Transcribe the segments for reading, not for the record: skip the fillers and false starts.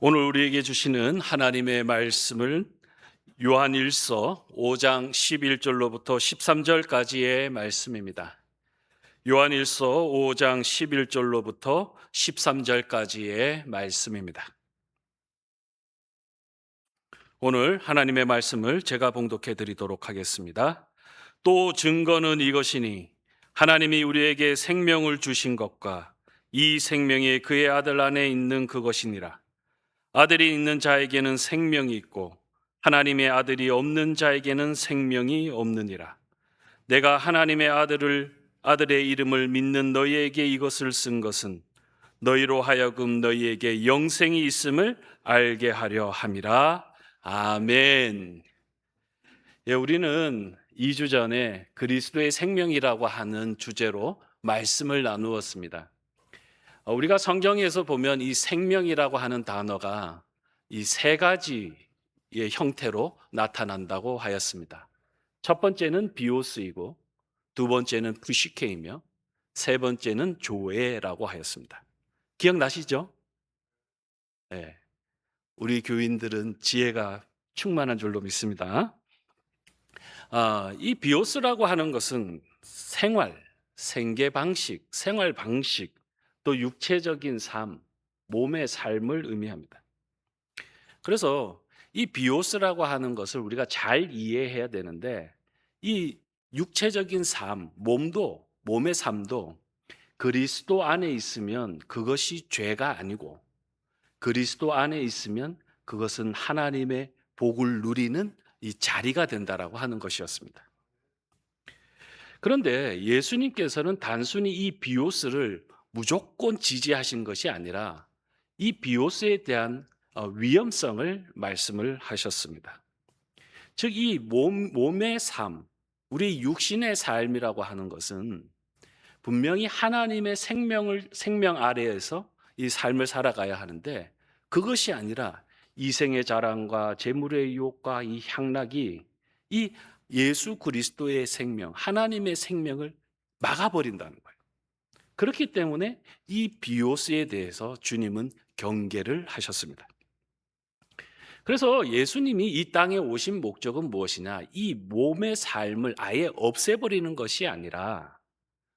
오늘 우리에게 주시는 하나님의 말씀을 요한일서 5장 11절로부터 13절까지의 말씀입니다. 요한일서 5장 11절로부터 13절까지의 말씀입니다. 오늘 하나님의 말씀을 제가 봉독해 드리도록 하겠습니다. 또 증거는 이것이니 하나님이 우리에게 생명을 주신 것과 이 생명이 그의 아들 안에 있는 그것이니라. 아들이 있는 자에게는 생명이 있고 하나님의 아들이 없는 자에게는 생명이 없느니라. 내가 하나님의 아들의 이름을 믿는 너희에게 이것을 쓴 것은 너희로 하여금 너희에게 영생이 있음을 알게 하려 함이라. 아멘. 예, 우리는 2주 전에 그리스도의 생명이라고 하는 주제로 말씀을 나누었습니다. 우리가 성경에서 보면 이 생명이라고 하는 단어가 이 세 가지의 형태로 나타난다고 하였습니다. 첫 번째는 비오스이고, 두 번째는 푸시케이며, 세 번째는 조에라고 하였습니다. 기억나시죠? 네. 우리 교인들은 지혜가 충만한 줄로 믿습니다. 이 비오스라고 하는 것은 생계 방식, 생활 방식, 또 육체적인 삶, 몸의 삶을 의미합니다. 그래서 이 비오스라고 하는 것을 우리가 잘 이해해야 되는데, 이 육체적인 삶, 몸의 삶도 그리스도 안에 있으면 그것이 죄가 아니고, 그리스도 안에 있으면 그것은 하나님의 복을 누리는 이 자리가 된다라고 하는 것이었습니다. 그런데 예수님께서는 단순히 이 비오스를 무조건 지지하신 것이 아니라 이 비오스에 대한 위험성을 말씀을 하셨습니다. 즉, 이 몸의 삶, 우리 육신의 삶이라고 하는 것은 분명히 하나님의 생명 아래에서 이 삶을 살아가야 하는데, 그것이 아니라 이생의 자랑과 재물의 유혹과 이 향락이 이 예수 그리스도의 생명, 하나님의 생명을 막아버린다는 거예요. 그렇기 때문에 이 비오스에 대해서 주님은 경계를 하셨습니다. 그래서 예수님이 이 땅에 오신 목적은 무엇이냐? 이 몸의 삶을 아예 없애버리는 것이 아니라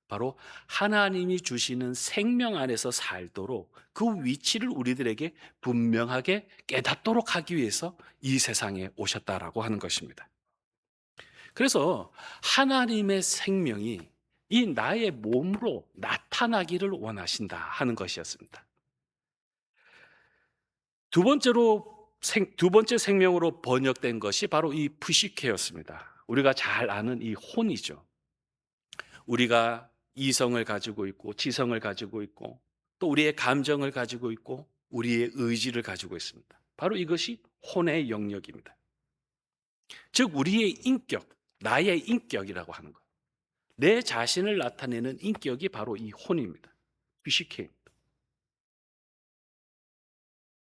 바로 하나님이 주시는 생명 안에서 살도록 그 위치를 우리들에게 분명하게 깨닫도록 하기 위해서 이 세상에 오셨다라고 하는 것입니다. 그래서 하나님의 생명이 이 나의 몸으로 나타나기를 원하신다 하는 것이었습니다. 두 번째 생명으로 번역된 것이 바로 이 푸시케였습니다. 우리가 잘 아는 이 혼이죠. 우리가 이성을 가지고 있고 지성을 가지고 있고 또 우리의 감정을 가지고 있고 우리의 의지를 가지고 있습니다. 바로 이것이 혼의 영역입니다. 즉 우리의 인격, 나의 인격이라고 하는 것. 내 자신을 나타내는 인격이 바로 이 혼입니다. 푸시케입니다.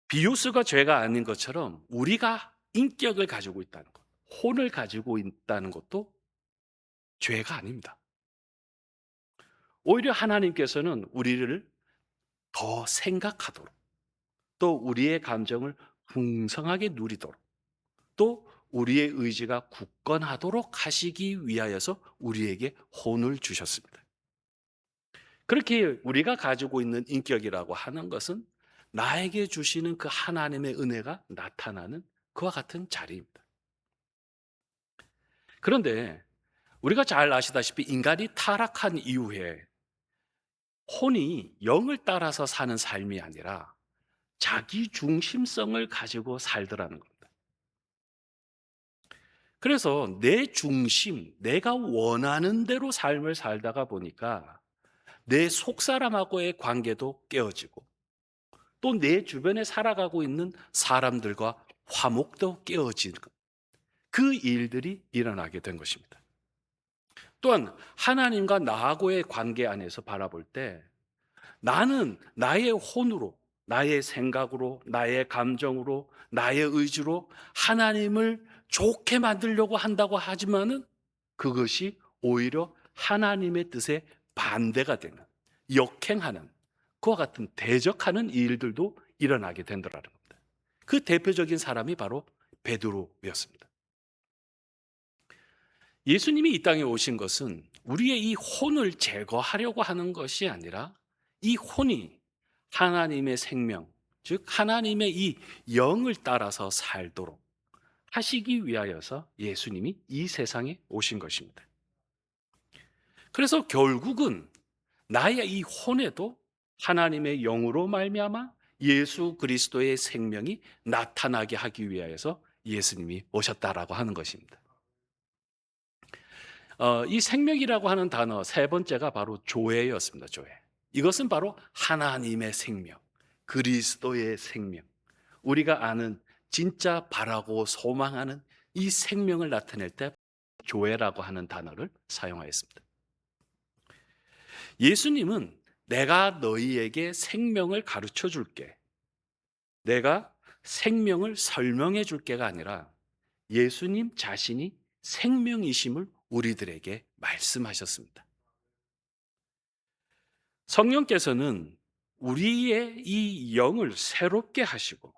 비오스가 죄가 아닌 것처럼 우리가 인격을 가지고 있다는 것, 혼을 가지고 있다는 것도 죄가 아닙니다. 오히려 하나님께서는 우리를 더 생각하도록, 또 우리의 감정을 풍성하게 누리도록, 또 우리의 의지가 굳건하도록 하시기 위하여서 우리에게 혼을 주셨습니다. 그렇게 우리가 가지고 있는 인격이라고 하는 것은 나에게 주시는 그 하나님의 은혜가 나타나는 그와 같은 자리입니다. 그런데 우리가 잘 아시다시피 인간이 타락한 이후에 혼이 영을 따라서 사는 삶이 아니라 자기 중심성을 가지고 살더라는 겁니다. 그래서 내 중심, 내가 원하는 대로 삶을 살다가 보니까 내 속사람하고의 관계도 깨어지고 또 내 주변에 살아가고 있는 사람들과 화목도 깨어지는 그 일들이 일어나게 된 것입니다. 또한 하나님과 나하고의 관계 안에서 바라볼 때 나는 나의 혼으로, 나의 생각으로, 나의 감정으로, 나의 의지로 하나님을 좋게 만들려고 한다고 하지만은 그것이 오히려 하나님의 뜻에 반대가 되는, 역행하는, 그와 같은 대적하는 일들도 일어나게 된다는 겁니다. 그 대표적인 사람이 바로 베드로였습니다. 예수님이 이 땅에 오신 것은 우리의 이 혼을 제거하려고 하는 것이 아니라 이 혼이 하나님의 생명, 즉 하나님의 이 영을 따라서 살도록 하시기 위하여서 예수님이 이 세상에 오신 것입니다. 그래서 결국은 나의 이 혼에도 하나님의 영으로 말미암아 예수 그리스도의 생명이 나타나게 하기 위하여서 예수님이 오셨다라고 하는 것입니다. 이 생명이라고 하는 단어 세 번째가 바로 조회였습니다. 조회. 이것은 바로 하나님의 생명, 그리스도의 생명. 우리가 아는 진짜 바라고 소망하는 이 생명을 나타낼 때 조회라고 하는 단어를 사용하였습니다. 예수님은 내가 너희에게 생명을 가르쳐 줄게. 내가 생명을 설명해 줄게가 아니라 예수님 자신이 생명이심을 우리들에게 말씀하셨습니다. 성령께서는 우리의 이 영을 새롭게 하시고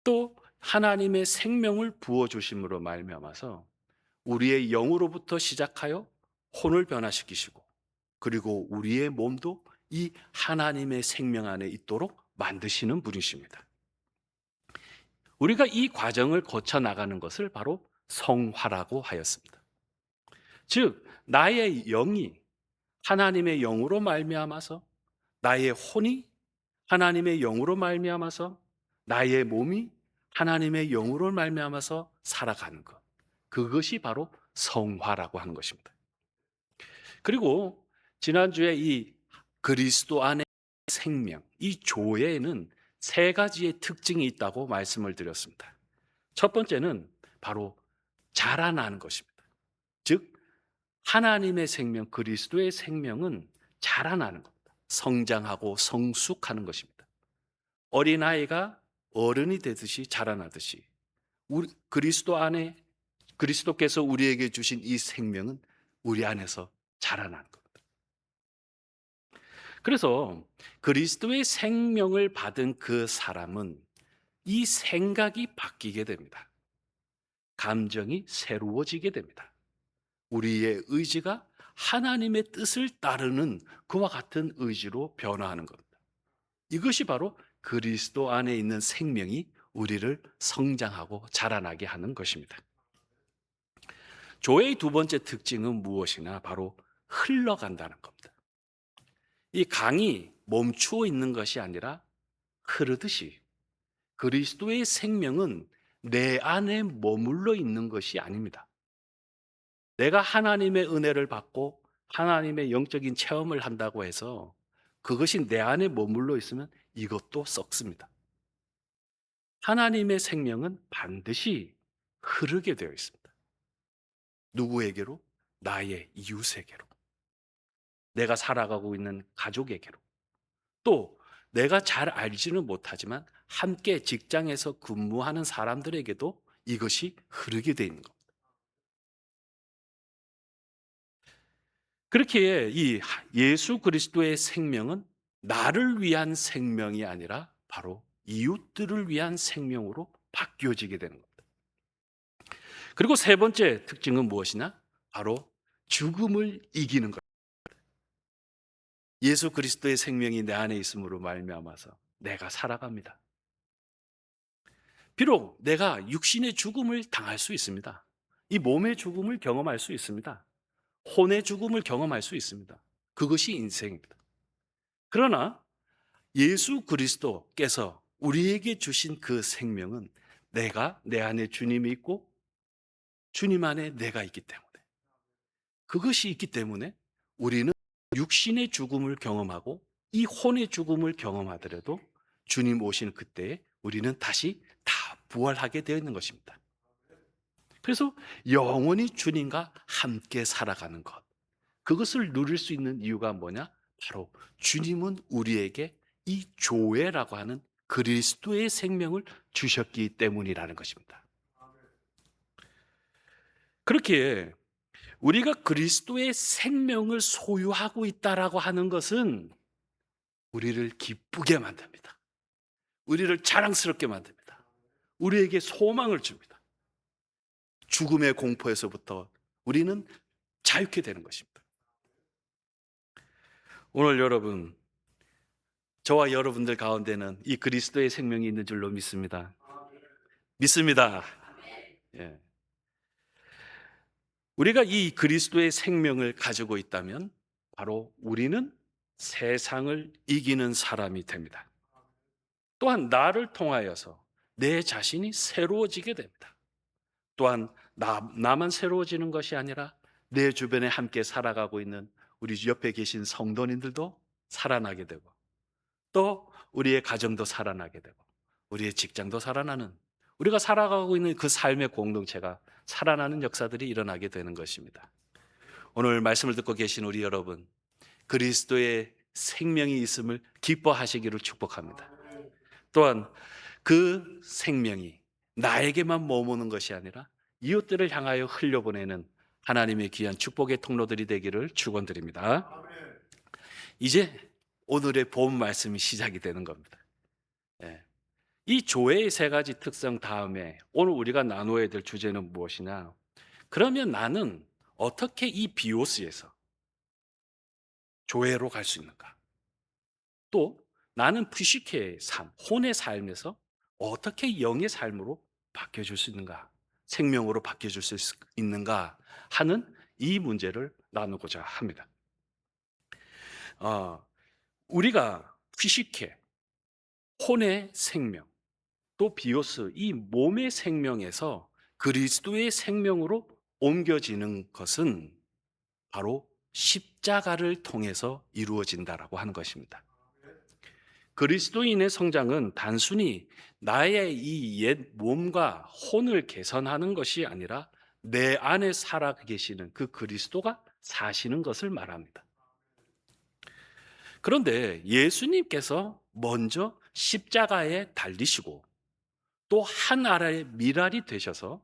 또 하나님의 생명을 부어 주심으로 말미암아서 우리의 영으로부터 시작하여 혼을 변화시키시고 그리고 우리의 몸도 이 하나님의 생명 안에 있도록 만드시는 분이십니다. 우리가 이 과정을 거쳐 나가는 것을 바로 성화라고 하였습니다. 즉 나의 영이 하나님의 영으로 말미암아서 나의 혼이 하나님의 영으로 말미암아서 나의 몸이 하나님의 영으로 말미암아서 살아가는 것. 그것이 바로 성화라고 하는 것입니다. 그리고 지난주에 이 그리스도 안에 생명, 이 조회에는 세 가지의 특징이 있다고 말씀을 드렸습니다. 첫 번째는 바로 자라나는 것입니다. 즉 하나님의 생명, 그리스도의 생명은 자라나는 겁니다. 성장하고 성숙하는 것입니다. 어린아이가 어른이 되듯이 자라나듯이 그리스도 안에 그리스도께서 우리에게 주신 이 생명은 우리 안에서 자라나는 겁니다. 그래서 그리스도의 생명을 받은 그 사람은 이 생각이 바뀌게 됩니다. 감정이 새로워지게 됩니다. 우리의 의지가 하나님의 뜻을 따르는 그와 같은 의지로 변화하는 겁니다. 이것이 바로 그리스도 안에 있는 생명이 우리를 성장하고 자라나게 하는 것입니다. 조회의 두 번째 특징은 무엇이냐? 바로 흘러간다는 겁니다. 이 강이 멈추어 있는 것이 아니라 흐르듯이 그리스도의 생명은 내 안에 머물러 있는 것이 아닙니다. 내가 하나님의 은혜를 받고 하나님의 영적인 체험을 한다고 해서 그것이 내 안에 머물러 있으면 이것도 썩습니다. 하나님의 생명은 반드시 흐르게 되어 있습니다. 누구에게로? 나의 이웃에게로. 내가 살아가고 있는 가족에게로. 또 내가 잘 알지는 못하지만 함께 직장에서 근무하는 사람들에게도 이것이 흐르게 되어 있는 겁니다. 그렇게 이 예수 그리스도의 생명은 나를 위한 생명이 아니라 바로 이웃들을 위한 생명으로 바뀌어지게 되는 겁니다. 그리고 세 번째 특징은 무엇이냐? 바로 죽음을 이기는 것. 예수 그리스도의 생명이 내 안에 있음으로 말미암아서 내가 살아갑니다. 비록 내가 육신의 죽음을 당할 수 있습니다. 이 몸의 죽음을 경험할 수 있습니다. 혼의 죽음을 경험할 수 있습니다. 그것이 인생입니다. 그러나 예수 그리스도께서 우리에게 주신 그 생명은 내가 내 안에 주님이 있고 주님 안에 내가 있기 때문에 그것이 있기 때문에 우리는 육신의 죽음을 경험하고 이 혼의 죽음을 경험하더라도 주님 오시는 그때에 우리는 다시 다 부활하게 되어 있는 것입니다. 그래서 영원히 주님과 함께 살아가는 것. 그것을 누릴 수 있는 이유가 뭐냐? 바로 주님은 우리에게 이 조회라고 하는 그리스도의 생명을 주셨기 때문이라는 것입니다. 그렇게 우리가 그리스도의 생명을 소유하고 있다라고 하는 것은 우리를 기쁘게 만듭니다. 우리를 자랑스럽게 만듭니다. 우리에게 소망을 줍니다. 죽음의 공포에서부터 우리는 자유케 되는 것입니다. 오늘 여러분, 저와 여러분들 가운데는 이 그리스도의 생명이 있는 줄로 믿습니다. 믿습니다. 예. 우리가 이 그리스도의 생명을 가지고 있다면 바로 우리는 세상을 이기는 사람이 됩니다. 또한 나를 통하여서 내 자신이 새로워지게 됩니다. 또한 나만 새로워지는 것이 아니라 내 주변에 함께 살아가고 있는 우리 옆에 계신 성도님들도 살아나게 되고, 또 우리의 가정도 살아나게 되고, 우리의 직장도 살아나는, 우리가 살아가고 있는 그 삶의 공동체가 살아나는 역사들이 일어나게 되는 것입니다. 오늘 말씀을 듣고 계신 우리 여러분, 그리스도의 생명이 있음을 기뻐하시기를 축복합니다. 또한 그 생명이 나에게만 머무는 것이 아니라 이웃들을 향하여 흘려보내는 하나님의 귀한 축복의 통로들이 되기를 축원드립니다. 이제 오늘의 본 말씀이 시작이 되는 겁니다. 예. 이 조회의 세 가지 특성 다음에 오늘 우리가 나누어야 될 주제는 무엇이냐? 그러면 나는 어떻게 이 비오스에서 조회로 갈 수 있는가? 또 나는 푸시케의 삶, 혼의 삶에서 어떻게 영의 삶으로 바뀌어줄 수 있는가? 생명으로 바뀌어줄 수 있는가? 하는 이 문제를 나누고자 합니다. 우리가 푸시케, 혼의 생명, 또 비오스, 이 몸의 생명에서 그리스도의 생명으로 옮겨지는 것은 바로 십자가를 통해서 이루어진다라고 하는 것입니다. 그리스도인의 성장은 단순히 나의 이 옛 몸과 혼을 개선하는 것이 아니라 내 안에 살아 계시는 그 그리스도가 사시는 것을 말합니다. 그런데 예수님께서 먼저 십자가에 달리시고 또 하나의 미랄이 되셔서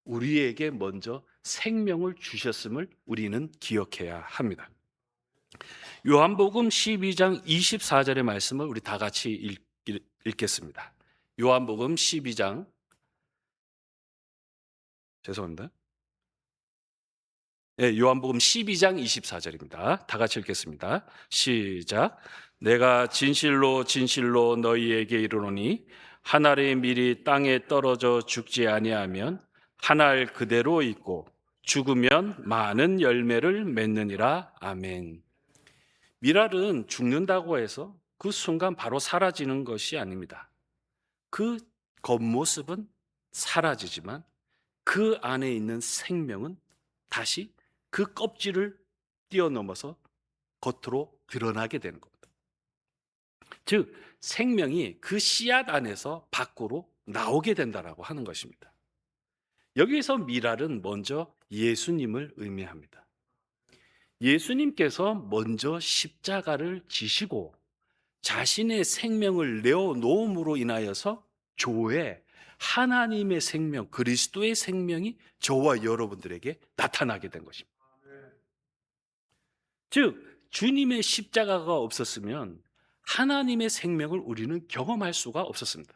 우리에게 먼저 생명을 주셨음을 우리는 기억해야 합니다. 요한복음 12장 24절의 말씀을 우리 다 같이 읽겠습니다. 요한복음 12장, 죄송합니다. 네, 요한복음 12장 24절입니다. 다 같이 읽겠습니다. 시작. 내가 진실로 진실로 너희에게 이르노니 한 알의 밀이 땅에 떨어져 죽지 아니하면 한 알 그대로 있고 죽으면 많은 열매를 맺느니라. 아멘. 밀알은 죽는다고 해서 그 순간 바로 사라지는 것이 아닙니다. 그 겉모습은 사라지지만 그 안에 있는 생명은 다시 그 껍질을 뛰어넘어서 겉으로 드러나게 되는 겁니다. 즉 생명이 그 씨앗 안에서 밖으로 나오게 된다라고 하는 것입니다. 여기에서 미랄은 먼저 예수님을 의미합니다. 예수님께서 먼저 십자가를 지시고 자신의 생명을 내어놓음으로 인하여서 조에 하나님의 생명, 그리스도의 생명이 저와 여러분들에게 나타나게 된 것입니다. 즉 주님의 십자가가 없었으면 하나님의 생명을 우리는 경험할 수가 없었습니다.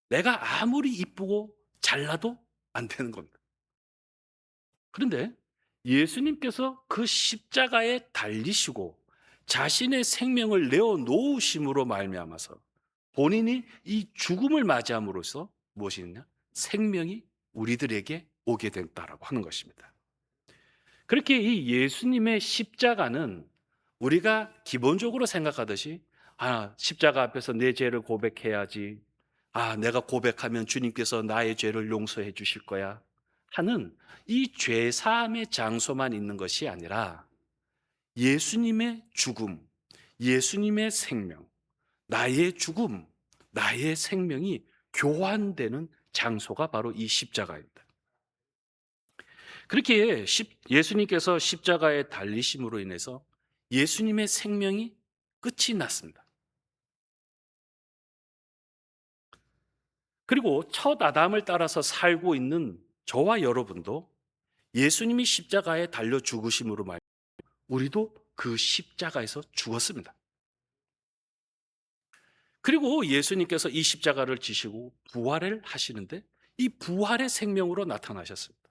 내가 아무리 이쁘고 잘나도 안 되는 겁니다. 그런데 예수님께서 그 십자가에 달리시고 자신의 생명을 내어 놓으심으로 말미암아서 본인이 이 죽음을 맞이함으로써 무엇이 있냐? 생명이 우리들에게 오게 됐다라고 하는 것입니다. 그렇게 이 예수님의 십자가는 우리가 기본적으로 생각하듯이 십자가 앞에서 내 죄를 고백해야지. 내가 고백하면 주님께서 나의 죄를 용서해 주실 거야. 하는 이 죄 사함의 장소만 있는 것이 아니라 예수님의 죽음, 예수님의 생명, 나의 죽음, 나의 생명이 교환되는 장소가 바로 이 십자가입니다. 그렇게 예수님께서 십자가에 달리심으로 인해서 예수님의 생명이 끝이 났습니다. 그리고 첫 아담을 따라서 살고 있는 저와 여러분도 예수님이 십자가에 달려 죽으심으로 말미암아 우리도 그 십자가에서 죽었습니다. 그리고 예수님께서 이 십자가를 지시고 부활을 하시는데 이 부활의 생명으로 나타나셨습니다.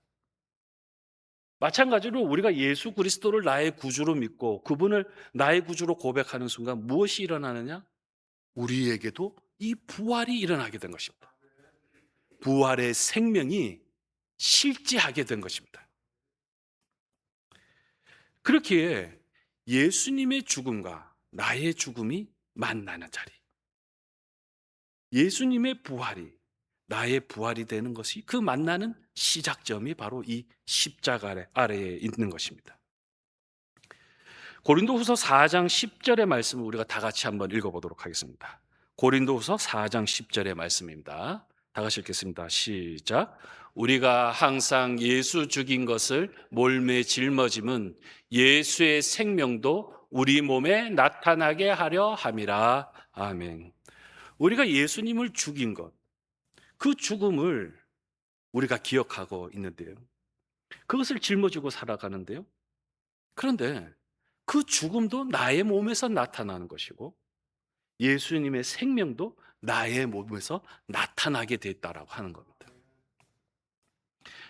마찬가지로 우리가 예수 그리스도를 나의 구주로 믿고 그분을 나의 구주로 고백하는 순간 무엇이 일어나느냐? 우리에게도 이 부활이 일어나게 된 것입니다. 부활의 생명이 실제하게 된 것입니다. 그렇기에 예수님의 죽음과 나의 죽음이 만나는 자리, 예수님의 부활이 나의 부활이 되는 것이 그 만나는 시작점이 바로 이 십자가 아래에 있는 것입니다. 고린도후서 4장 10절의 말씀을 우리가 다 같이 한번 읽어보도록 하겠습니다. 고린도후서 4장 10절의 말씀입니다. 다 같이 읽겠습니다. 시작. 우리가 항상 예수 죽인 것을 몰매 짊어짐은 예수의 생명도 우리 몸에 나타나게 하려 함이라. 아멘. 우리가 예수님을 죽인 것, 그 죽음을 우리가 기억하고 있는데요. 그것을 짊어지고 살아가는데요. 그런데 그 죽음도 나의 몸에서 나타나는 것이고 예수님의 생명도 나의 몸에서 나타나게 됐다라고 하는 겁니다.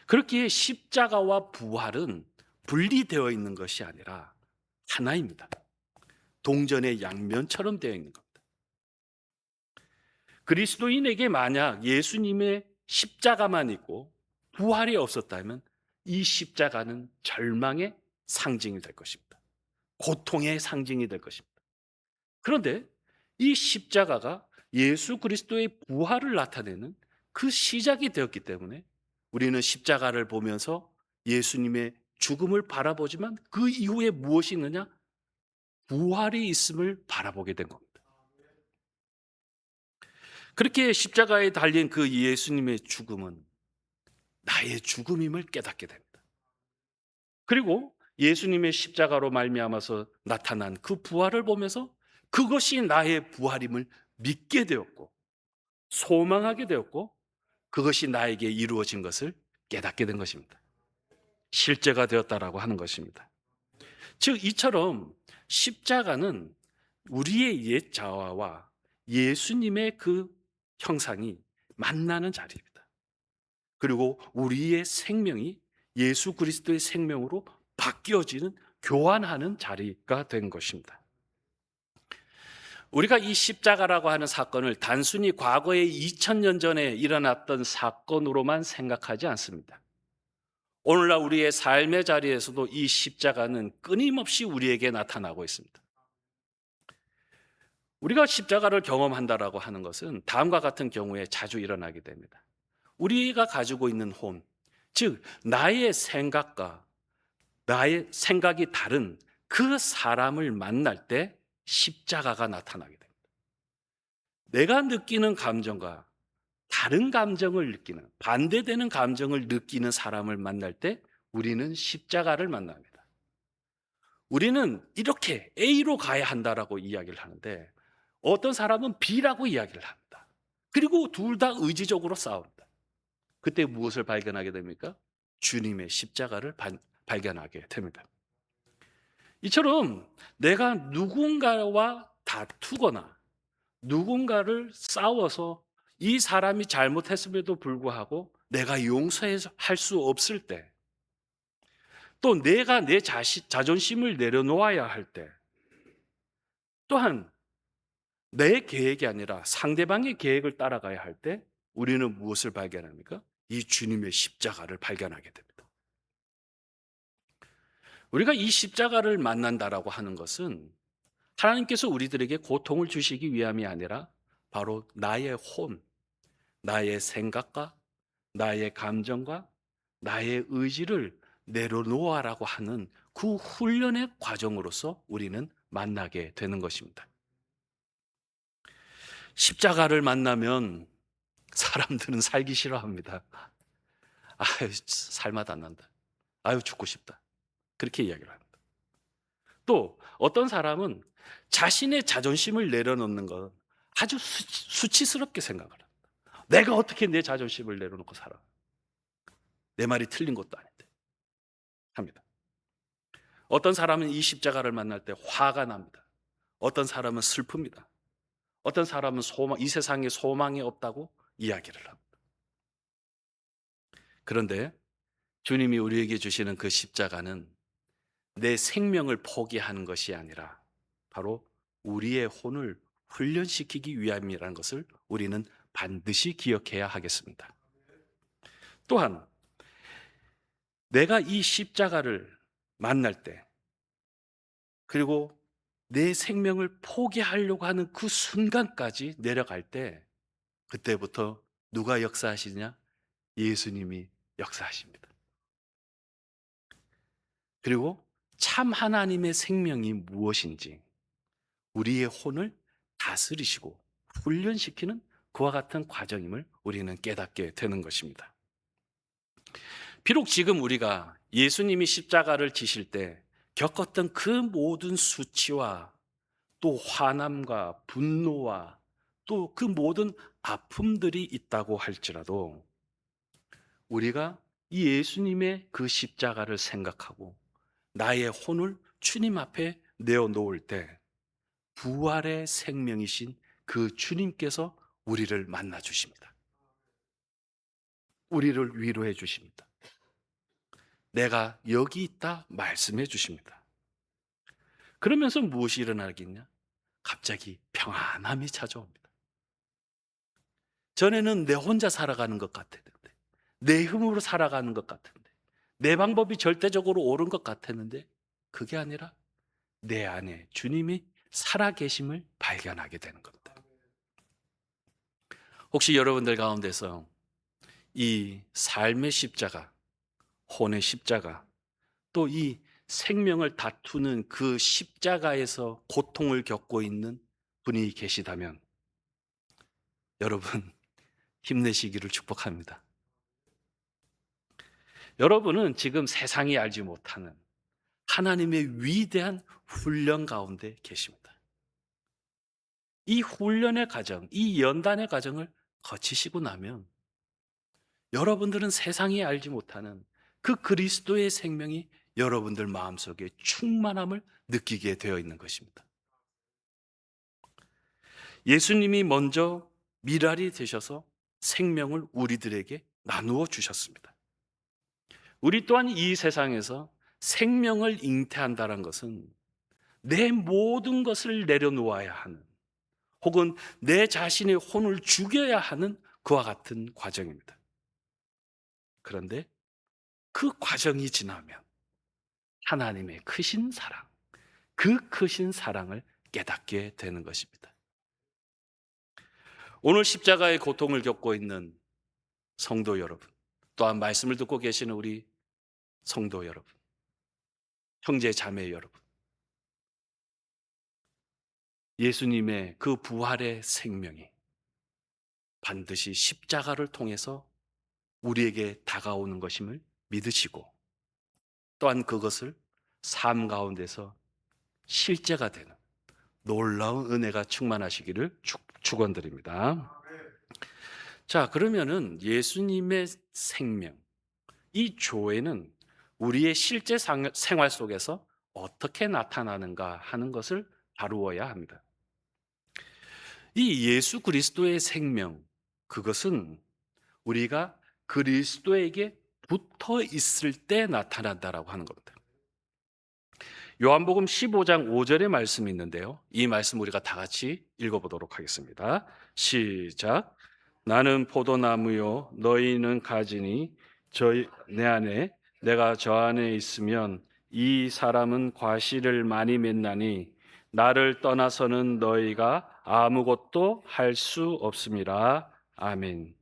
그렇기에 십자가와 부활은 분리되어 있는 것이 아니라 하나입니다. 동전의 양면처럼 되어 있는 겁니다. 그리스도인에게 만약 예수님의 십자가만 있고 부활이 없었다면 이 십자가는 절망의 상징이 될 것입니다. 고통의 상징이 될 것입니다. 그런데 이 십자가가 예수 그리스도의 부활을 나타내는 그 시작이 되었기 때문에 우리는 십자가를 보면서 예수님의 죽음을 바라보지만 그 이후에 무엇이 있느냐? 부활이 있음을 바라보게 된 겁니다. 그렇게 십자가에 달린 그 예수님의 죽음은 나의 죽음임을 깨닫게 됩니다. 그리고 예수님의 십자가로 말미암아서 나타난 그 부활을 보면서 그것이 나의 부활임을 믿게 되었고 소망하게 되었고 그것이 나에게 이루어진 것을 깨닫게 된 것입니다. 실제가 되었다라고 하는 것입니다. 즉 이처럼 십자가는 우리의 옛 자아와 예수님의 그 형상이 만나는 자리입니다. 그리고 우리의 생명이 예수 그리스도의 생명으로 바뀌어지는 교환하는 자리가 된 것입니다. 우리가 이 십자가라고 하는 사건을 단순히 과거에 2000년 전에 일어났던 사건으로만 생각하지 않습니다. 오늘날 우리의 삶의 자리에서도 이 십자가는 끊임없이 우리에게 나타나고 있습니다. 우리가 십자가를 경험한다라고 하는 것은 다음과 같은 경우에 자주 일어나게 됩니다. 우리가 가지고 있는 혼, 즉 나의 생각과 나의 생각이 다른 그 사람을 만날 때 십자가가 나타나게 됩니다. 내가 느끼는 감정과 다른 감정을 느끼는, 반대되는 감정을 느끼는 사람을 만날 때 우리는 십자가를 만납니다. 우리는 이렇게 A로 가야 한다라고 이야기를 하는데 어떤 사람은 B라고 이야기를 합니다. 그리고 둘 다 의지적으로 싸웁니다. 그때 무엇을 발견하게 됩니까? 주님의 십자가를 발견하게 됩니다. 이처럼 내가 누군가와 다투거나 누군가를 싸워서 이 사람이 잘못했음에도 불구하고 내가 용서할 수 없을 때, 또 내가 내 자존심을 내려놓아야 할 때, 또한 내 계획이 아니라 상대방의 계획을 따라가야 할 때 우리는 무엇을 발견합니까? 이 주님의 십자가를 발견하게 됩니다. 우리가 이 십자가를 만난다라고 하는 것은 하나님께서 우리들에게 고통을 주시기 위함이 아니라 바로 나의 혼, 나의 생각과 나의 감정과 나의 의지를 내려놓아라고 하는 그 훈련의 과정으로서 우리는 만나게 되는 것입니다. 십자가를 만나면 사람들은 살기 싫어합니다. 아유, 살맛 안 난다. 아유, 죽고 싶다. 그렇게 이야기를 합니다. 또 어떤 사람은 자신의 자존심을 내려놓는 것 아주 수치스럽게 생각을 합니다. 내가 어떻게 내 자존심을 내려놓고 살아? 내 말이 틀린 것도 아닌데 합니다. 어떤 사람은 이 십자가를 만날 때 화가 납니다. 어떤 사람은 슬픕니다. 어떤 사람은 이 세상에 소망이 없다고 이야기를 합니다. 그런데 주님이 우리에게 주시는 그 십자가는 내 생명을 포기하는 것이 아니라 바로 우리의 혼을 훈련시키기 위함이라는 것을 우리는 반드시 기억해야 하겠습니다. 또한 내가 이 십자가를 만날 때, 그리고 내 생명을 포기하려고 하는 그 순간까지 내려갈 때, 그때부터 누가 역사하시냐? 예수님이 역사하십니다. 그리고 참 하나님의 생명이 무엇인지 우리의 혼을 다스리시고 훈련시키는 그와 같은 과정임을 우리는 깨닫게 되는 것입니다. 비록 지금 우리가 예수님이 십자가를 지실 때 겪었던 그 모든 수치와 또 화남과 분노와 또 그 모든 아픔들이 있다고 할지라도 우리가 이 예수님의 그 십자가를 생각하고 나의 혼을 주님 앞에 내어놓을 때 부활의 생명이신 그 주님께서 우리를 만나 주십니다. 우리를 위로해 주십니다. 내가 여기 있다 말씀해 주십니다. 그러면서 무엇이 일어나겠냐? 갑자기 평안함이 찾아옵니다. 전에는 내 혼자 살아가는 것 같았는데, 내 힘으로 살아가는 것 같은데, 내 방법이 절대적으로 옳은 것 같았는데, 그게 아니라 내 안에 주님이 살아계심을 발견하게 되는 겁니다. 혹시 여러분들 가운데서 이 삶의 십자가, 혼의 십자가, 또 이 생명을 다투는 그 십자가에서 고통을 겪고 있는 분이 계시다면 여러분 힘내시기를 축복합니다. 여러분은 지금 세상이 알지 못하는 하나님의 위대한 훈련 가운데 계십니다. 이 훈련의 과정, 이 연단의 과정을 거치시고 나면 여러분들은 세상이 알지 못하는 그 그리스도의 생명이 여러분들 마음속에 충만함을 느끼게 되어 있는 것입니다. 예수님이 먼저 미랄이 되셔서 생명을 우리들에게 나누어 주셨습니다. 우리 또한 이 세상에서 생명을 잉태한다는 것은 내 모든 것을 내려놓아야 하는, 혹은 내 자신의 혼을 죽여야 하는 그와 같은 과정입니다. 그런데 그 과정이 지나면 하나님의 크신 사랑, 그 크신 사랑을 깨닫게 되는 것입니다. 오늘 십자가의 고통을 겪고 있는 성도 여러분, 또한 말씀을 듣고 계시는 우리 성도 여러분, 형제 자매 여러분, 예수님의 그 부활의 생명이 반드시 십자가를 통해서 우리에게 다가오는 것임을 믿으시고, 또한 그것을 삶 가운데서 실제가 되는 놀라운 은혜가 충만하시기를 축원드립니다. 자, 그러면은 예수님의 생명, 이 조회는 우리의 실제 생활 속에서 어떻게 나타나는가 하는 것을 다루어야 합니다. 이 예수 그리스도의 생명, 그것은 우리가 그리스도에게 붙어 있을 때 나타난다라고 하는 겁니다. 요한복음 15장 5절의 말씀이 있는데요. 이 말씀 우리가 다 같이 읽어보도록 하겠습니다. 시작. 나는 포도나무요 너희는 가지니 내 안에 내가 저 안에 있으면 이 사람은 과실을 많이 맺나니 나를 떠나서는 너희가 아무것도 할 수 없습니다. 아멘.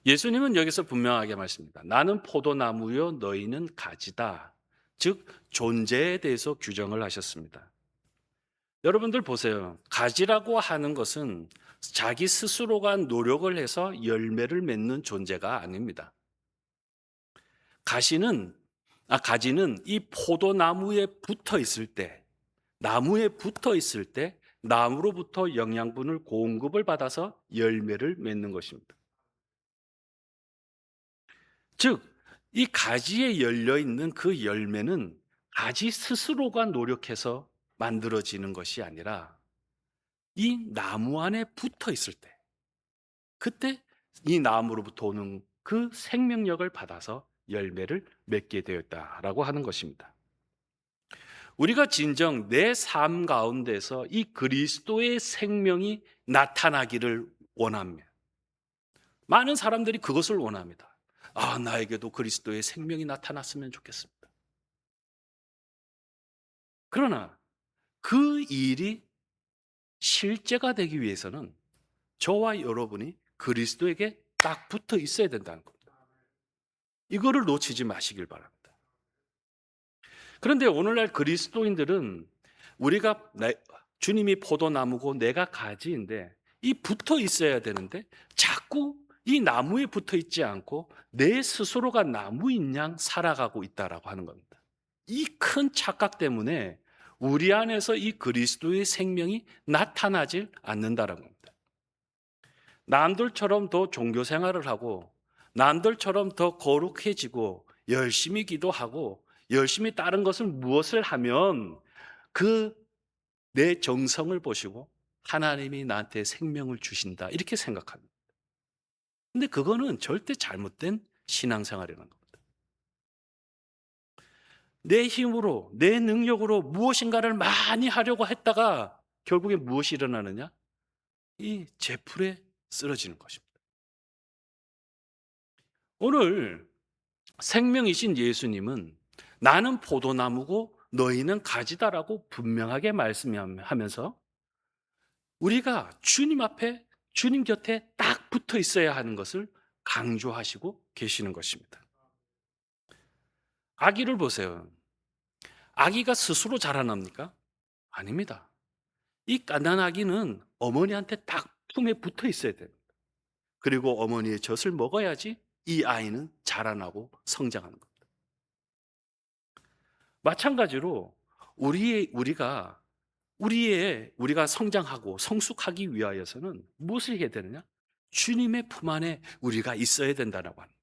예수님은 여기서 분명하게 말씀합니다. 나는 포도나무요 너희는 가지다. 즉 존재에 대해서 규정을 하셨습니다. 여러분들 보세요. 가지라고 하는 것은 자기 스스로가 노력을 해서 열매를 맺는 존재가 아닙니다. 가지는 이 포도나무에 붙어 있을 때, 나무에 붙어 있을 때 나무로부터 영양분을 공급을 받아서 열매를 맺는 것입니다. 즉, 이 가지에 열려 있는 그 열매는 가지 스스로가 노력해서 만들어지는 것이 아니라 이 나무 안에 붙어 있을 때, 그때 이 나무로부터 오는 그 생명력을 받아서 열매를 맺게 되었다라고 하는 것입니다. 우리가 진정 내 삶 가운데서 이 그리스도의 생명이 나타나기를 원합니다. 많은 사람들이 그것을 원합니다. 아, 나에게도 그리스도의 생명이 나타났으면 좋겠습니다. 그러나 그 일이 실제가 되기 위해서는 저와 여러분이 그리스도에게 딱 붙어 있어야 된다는 겁니다. 이거를 놓치지 마시길 바랍니다. 그런데 오늘날 그리스도인들은 우리가 주님이 포도나무고 내가 가지인데 이 붙어 있어야 되는데 자꾸 이 나무에 붙어 있지 않고 내 스스로가 나무인 양 살아가고 있다라고 하는 겁니다. 이 큰 착각 때문에 우리 안에서 이 그리스도의 생명이 나타나질 않는다라는 겁니다. 남들처럼 더 종교 생활을 하고 남들처럼 더 거룩해지고 열심히 기도하고 열심히 다른 것을 무엇을 하면 그 내 정성을 보시고 하나님이 나한테 생명을 주신다 이렇게 생각합니다. 근데 그거는 절대 잘못된 신앙생활이라는 겁니다. 내 힘으로 내 능력으로 무엇인가를 많이 하려고 했다가 결국에 무엇이 일어나느냐? 이 제풀에 쓰러지는 것입니다. 오늘 생명이신 예수님은 나는 포도나무고 너희는 가지다라고 분명하게 말씀하면서 우리가 주님 앞에 주님 곁에 딱 붙어 있어야 하는 것을 강조하시고 계시는 것입니다. 아기를 보세요. 아기가 스스로 자라납니까? 아닙니다. 이 갓난 아기는 어머니한테 딱 품에 붙어 있어야 돼요. 그리고 어머니의 젖을 먹어야지 이 아이는 자라나고 성장하는 겁니다. 마찬가지로 우리가 성장하고 성숙하기 위하여서는 무엇을 해야 되느냐? 주님의 품 안에 우리가 있어야 된다라고 합니다.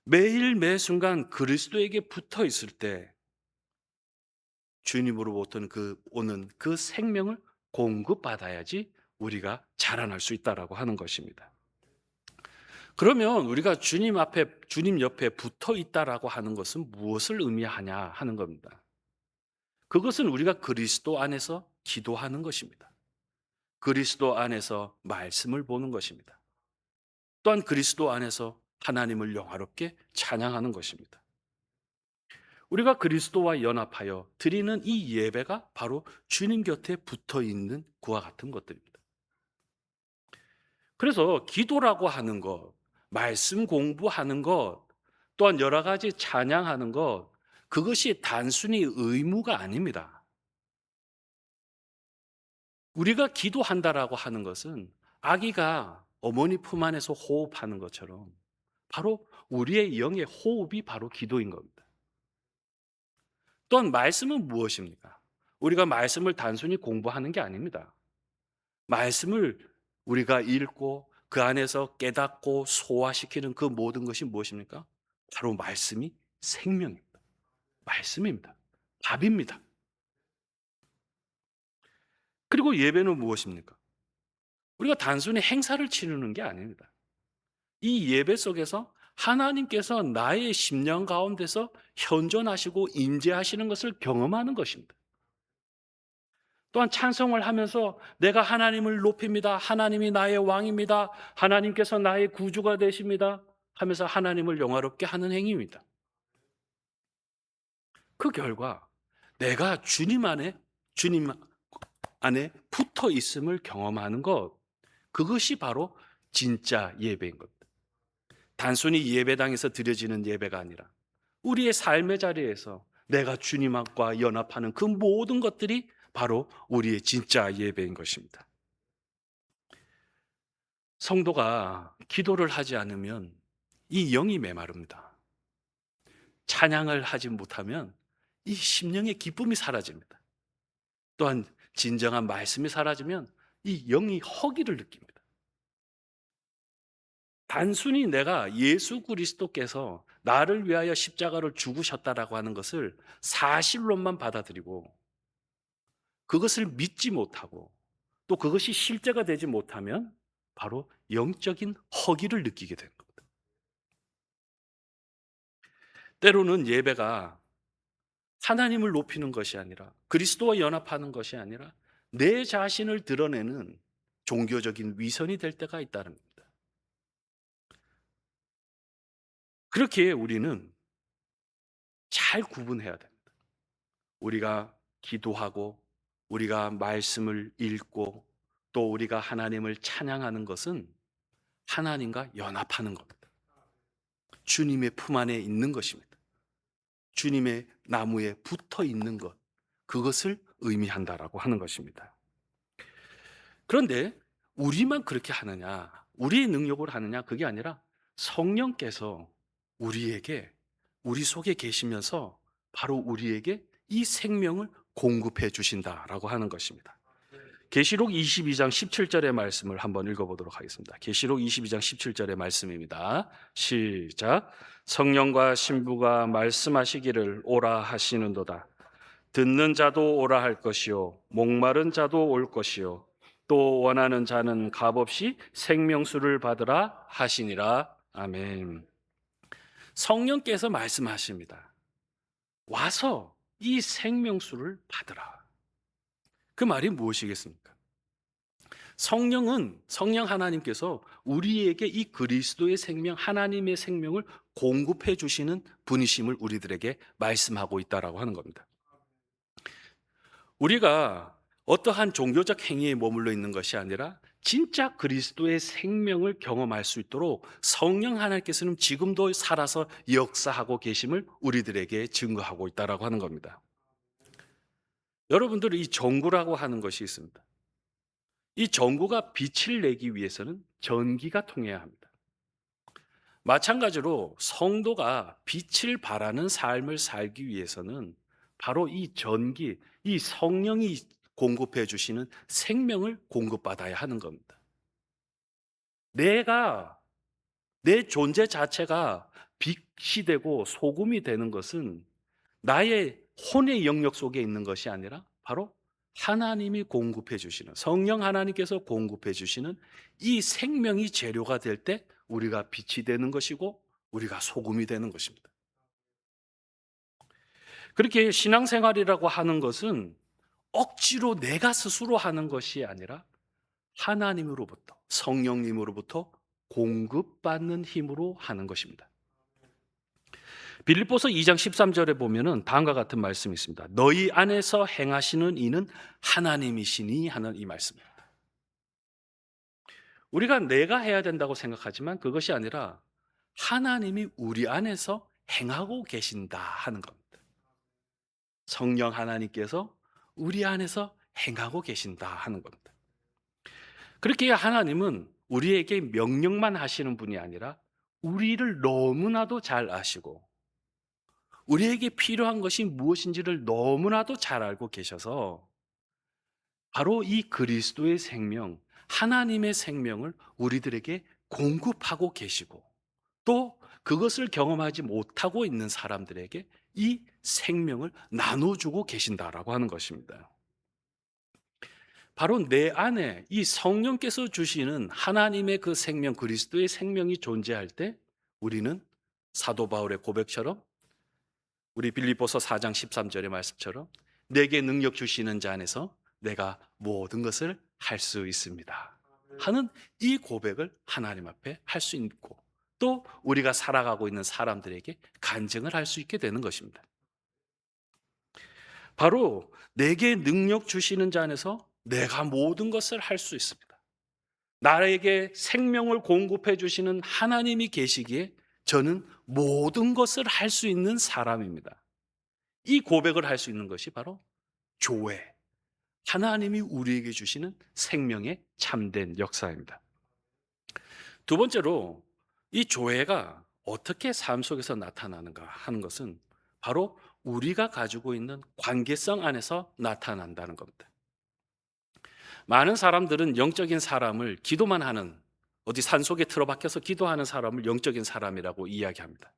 매일 매 순간 그리스도에게 붙어 있을 때 주님으로부터 오는 그 생명을 공급받아야지 우리가 자라날 수 있다라고 하는 것입니다. 그러면 우리가 주님 옆에 붙어 있다라고 하는 것은 무엇을 의미하냐 하는 겁니다. 그것은 우리가 그리스도 안에서 기도하는 것입니다. 그리스도 안에서 말씀을 보는 것입니다. 또한 그리스도 안에서 하나님을 영화롭게 찬양하는 것입니다. 우리가 그리스도와 연합하여 드리는 이 예배가 바로 주님 곁에 붙어 있는 그와 같은 것들입니다. 그래서 기도라고 하는 것, 말씀 공부하는 것, 또한 여러 가지 찬양하는 것, 그것이 단순히 의무가 아닙니다. 우리가 기도한다라고 하는 것은 아기가 어머니 품 안에서 호흡하는 것처럼 바로 우리의 영의 호흡이 바로 기도인 겁니다. 또한 말씀은 무엇입니까? 우리가 말씀을 단순히 공부하는 게 아닙니다. 말씀을 우리가 읽고 그 안에서 깨닫고 소화시키는 그 모든 것이 무엇입니까? 바로 말씀이 생명입니다. 말씀입니다. 밥입니다. 그리고 예배는 무엇입니까? 우리가 단순히 행사를 치르는 게 아닙니다. 이 예배 속에서 하나님께서 나의 심령 가운데서 현존하시고 임재하시는 것을 경험하는 것입니다. 또한 찬송을 하면서 내가 하나님을 높입니다. 하나님이 나의 왕입니다. 하나님께서 나의 구주가 되십니다. 하면서 하나님을 영화롭게 하는 행위입니다. 그 결과 내가 주님 안에 붙어 있음을 경험하는 것, 그것이 바로 진짜 예배인 겁니다. 단순히 예배당에서 드려지는 예배가 아니라 우리의 삶의 자리에서 내가 주님과 연합하는 그 모든 것들이 바로 우리의 진짜 예배인 것입니다. 성도가 기도를 하지 않으면 이 영이 메마릅니다. 찬양을 하지 못하면 이 심령의 기쁨이 사라집니다. 또한 진정한 말씀이 사라지면 이 영이 허기를 느낍니다. 단순히 내가 예수 그리스도께서 나를 위하여 십자가를 죽으셨다라고 하는 것을 사실로만 받아들이고 그것을 믿지 못하고 또 그것이 실제가 되지 못하면 바로 영적인 허기를 느끼게 되는 겁니다. 때로는 예배가 하나님을 높이는 것이 아니라 그리스도와 연합하는 것이 아니라 내 자신을 드러내는 종교적인 위선이 될 때가 있다는 겁니다. 그렇게 우리는 잘 구분해야 됩니다. 우리가 기도하고 우리가 말씀을 읽고 또 우리가 하나님을 찬양하는 것은 하나님과 연합하는 겁니다. 주님의 품 안에 있는 것입니다. 주님의 나무에 붙어 있는 것, 그것을 의미한다라고 하는 것입니다. 그런데 우리만 그렇게 하느냐, 우리의 능력으로 하느냐, 그게 아니라 성령께서 우리에게, 우리 속에 계시면서 바로 우리에게 이 생명을 공급해 주신다라고 하는 것입니다. 계시록 22장 17절의 말씀을 한번 읽어보도록 하겠습니다. 계시록 22장 17절의 말씀입니다. 시작. 성령과 신부가 말씀하시기를 오라 하시는도다. 듣는 자도 오라 할 것이요 목마른 자도 올 것이요 또 원하는 자는 값없이 생명수를 받으라 하시니라. 아멘. 성령께서 말씀하십니다. 와서 이 생명수를 받으라. 그 말이 무엇이겠습니까? 성령 하나님께서 우리에게 이 그리스도의 생명, 하나님의 생명을 공급해 주시는 분이심을 우리들에게 말씀하고 있다라고 하는 겁니다. 우리가 어떠한 종교적 행위에 머물러 있는 것이 아니라 진짜 그리스도의 생명을 경험할 수 있도록 성령 하나님께서는 지금도 살아서 역사하고 계심을 우리들에게 증거하고 있다라고 하는 겁니다. 여러분들, 이 전구라고 하는 것이 있습니다. 이 전구가 빛을 내기 위해서는 전기가 통해야 합니다. 마찬가지로 성도가 빛을 발하는 삶을 살기 위해서는 바로 이 전기, 이 성령이 공급해 주시는 생명을 공급받아야 하는 겁니다. 내 존재 자체가 빛이 되고 소금이 되는 것은 나의 혼의 영역 속에 있는 것이 아니라 바로 하나님이 공급해 주시는, 성령 하나님께서 공급해 주시는 이 생명이 재료가 될 때 우리가 빛이 되는 것이고 우리가 소금이 되는 것입니다. 그렇게 신앙생활이라고 하는 것은 억지로 내가 스스로 하는 것이 아니라 하나님으로부터, 성령님으로부터 공급받는 힘으로 하는 것입니다. 빌립보서 2장 13절에 보면은 다음과 같은 말씀이 있습니다. 너희 안에서 행하시는 이는 하나님이시니 하는 이 말씀입니다. 우리가 내가 해야 된다고 생각하지만 그것이 아니라 하나님이 우리 안에서 행하고 계신다 하는 겁니다. 성령 하나님께서 우리 안에서 행하고 계신다 하는 겁니다. 그렇게 하나님은 우리에게 명령만 하시는 분이 아니라 우리를 너무나도 잘 아시고 우리에게 필요한 것이 무엇인지를 너무나도 잘 알고 계셔서 바로 이 그리스도의 생명, 하나님의 생명을 우리들에게 공급하고 계시고 또 그것을 경험하지 못하고 있는 사람들에게 이 생명을 나눠주고 계신다라고 하는 것입니다. 바로 내 안에 이 성령께서 주시는 하나님의 그 생명, 그리스도의 생명이 존재할 때 우리는 사도 바울의 고백처럼 우리 빌립보서 4장 13절의 말씀처럼 내게 능력 주시는 자 안에서 내가 모든 것을 할 수 있습니다 하는 이 고백을 하나님 앞에 할 수 있고 또 우리가 살아가고 있는 사람들에게 간증을 할 수 있게 되는 것입니다. 바로 내게 능력 주시는 자 안에서 내가 모든 것을 할 수 있습니다. 나에게 생명을 공급해 주시는 하나님이 계시기에 저는 모든 것을 할 수 있는 사람입니다. 이 고백을 할 수 있는 것이 바로 교회, 하나님이 우리에게 주시는 생명의 참된 역사입니다. 두 번째로 이 교회가 어떻게 삶 속에서 나타나는가 하는 것은 바로 우리가 가지고 있는 관계성 안에서 나타난다는 겁니다. 많은 사람들은 영적인 사람을 기도만 하는, 어디 산속에 틀어박혀서 기도하는 사람을 영적인 사람이라고 이야기합니다.